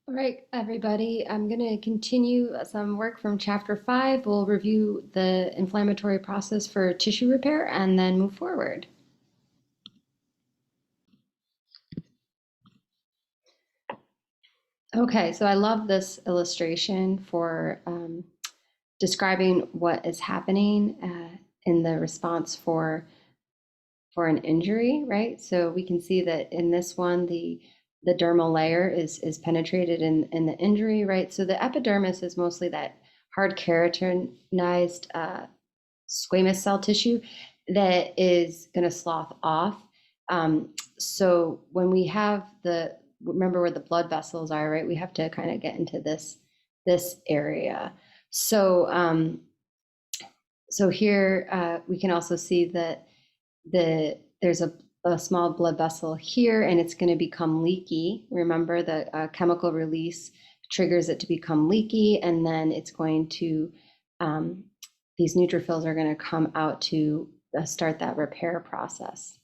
All right, everybody, I'm going to continue some work from chapter 5. We'll review the inflammatory process for tissue repair and then move forward. Okay, so I love this illustration for describing what is happening in the response for an injury, right? So we can see that in this one, the dermal layer is penetrated in the injury, right? So the epidermis is mostly that hard keratinized squamous cell tissue that is going to slough off. So when we have remember where the blood vessels are, right? We have to kind of get into this area. So here we can also see that there's a small blood vessel here, and it's going to become leaky. Remember, the chemical release triggers it to become leaky, and then it's going to these neutrophils are going to come out to start that repair process.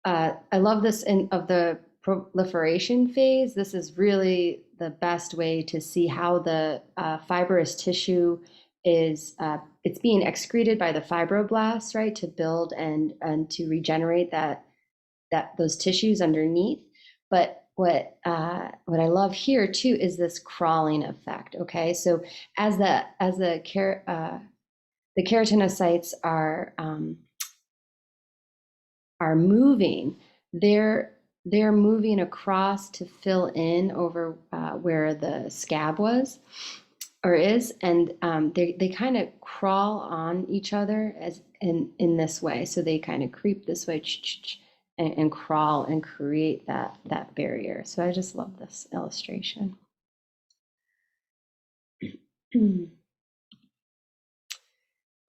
I love this of the proliferation phase. This is really the best way to see how the fibrous tissue is it's being excreted by the fibroblasts, right, to build and to regenerate those tissues underneath. But what I love here too is this crawling effect. Okay, so as the keratinocytes are moving, they're moving across to fill in over where the scab was or is, and they kind of crawl on each other as in this way. So they kind of creep this way and crawl and create that barrier. So I just love this illustration.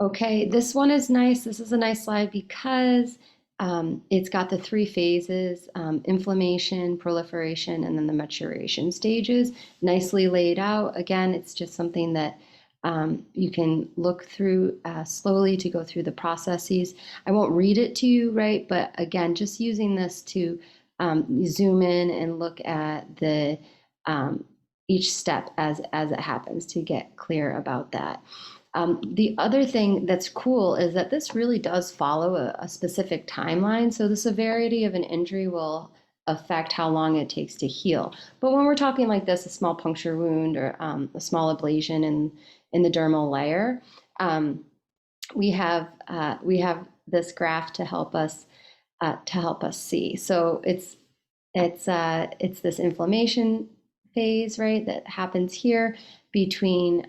Okay, this one is nice. This is a nice slide because it's got the three phases, inflammation, proliferation, and then the maturation stages, nicely laid out. Again, it's just something that you can look through slowly to go through the processes. I won't read it to you, right? But again, just using this to zoom in and look at the each step as it happens to get clear about that. The other thing that's cool is that this really does follow a specific timeline. So the severity of an injury will affect how long it takes to heal. But when we're talking like this, a small puncture wound or a small abrasion in the dermal layer, we have this graph to help us see. So it's this inflammation phase, right, that happens here between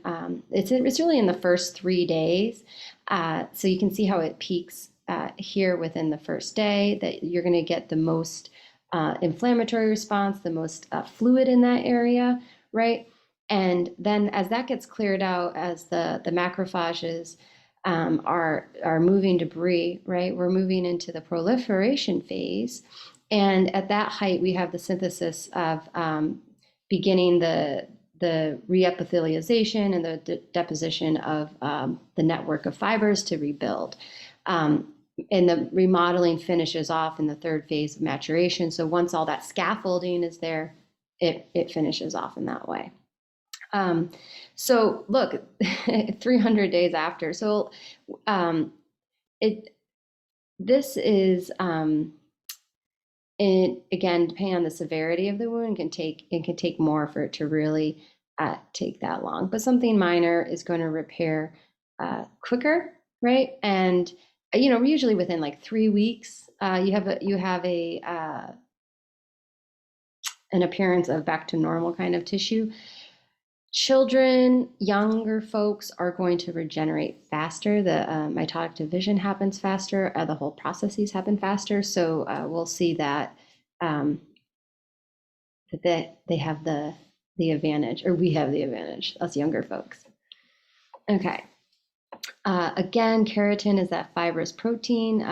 it's really in the first 3 days. So you can see how it peaks here within the first day, that you're going to get the most inflammatory response, the most fluid in that area, right? And then as that gets cleared out, as the macrophages are moving debris, right? We're moving into the proliferation phase. And at that height, we have the synthesis of beginning the reepithelialization and the deposition of the network of fibers to rebuild. And the remodeling finishes off in the third phase of maturation. So once all that scaffolding is there, it finishes off in that way. So look, 300 days after. So this is it again, depending on the severity of the wound, it can take more for it to really take that long. But something minor is going to repair quicker, right? And usually within like 3 weeks, you have an appearance of back to normal kind of tissue. Children, younger folks are going to regenerate faster. The mitotic division happens faster. The whole processes happen faster. So we'll see that that they have the advantage, or we have the advantage, us younger folks. Okay. Again, keratin is that fibrous protein,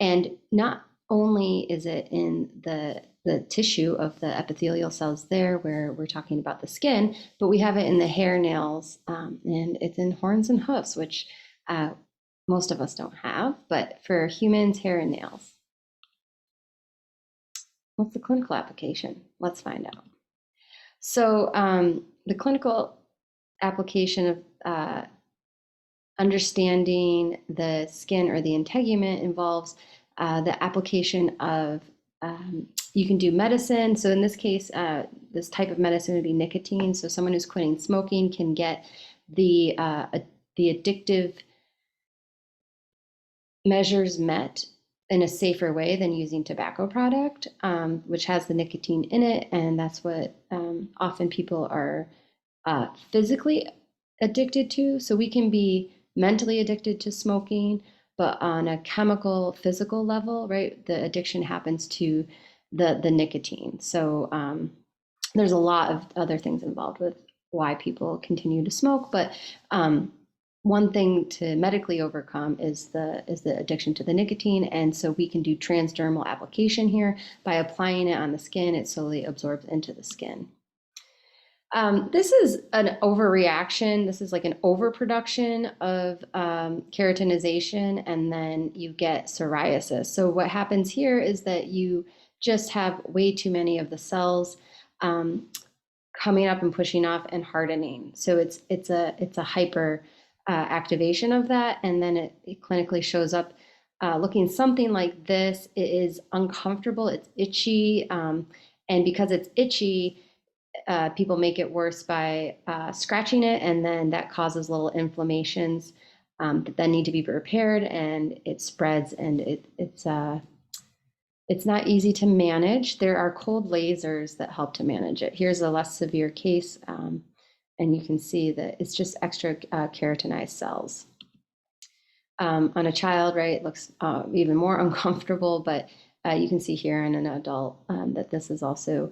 and not only is it in the tissue of the epithelial cells there where we're talking about the skin, but we have it in the hair, nails, and it's in horns and hoofs, which most of us don't have, but for humans, hair and nails. What's the clinical application? Let's find out. So the clinical application of understanding the skin or the integument involves the application of you can do medicine. So in this case, this type of medicine would be nicotine. So someone who's quitting smoking can get the addictive measures met in a safer way than using tobacco product, which has the nicotine in it, and that's what often people are physically addicted to. So we can be mentally addicted to smoking, but on a chemical, physical level, right? The addiction happens to the nicotine. So there's a lot of other things involved with why people continue to smoke, but one thing to medically overcome is the addiction to the nicotine, and so we can do transdermal application here. By applying it on the skin, it slowly absorbs into the skin. This is an overreaction. This is like an overproduction of keratinization, and then you get psoriasis. So what happens here is that you just have way too many of the cells coming up and pushing off and hardening. So it's a hyper activation of that, and then it clinically shows up looking something like this. It is uncomfortable. It's itchy, and because it's itchy, people make it worse by scratching it, and then that causes little inflammations that then need to be repaired, and it spreads, and it's not easy to manage. There are cold lasers that help to manage it. Here's a less severe case, and you can see that it's just extra keratinized cells. On a child, right, it looks even more uncomfortable, but you can see here in an adult that this is also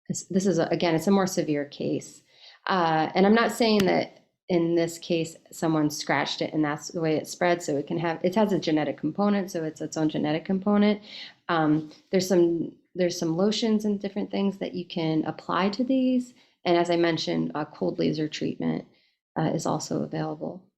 this is, again, it's a more severe case. And I'm not saying that in this case, someone scratched it and that's the way it spreads. So it has a genetic component. So it's its own genetic component. There's some lotions and different things that you can apply to these. And as I mentioned, a cold laser treatment is also available.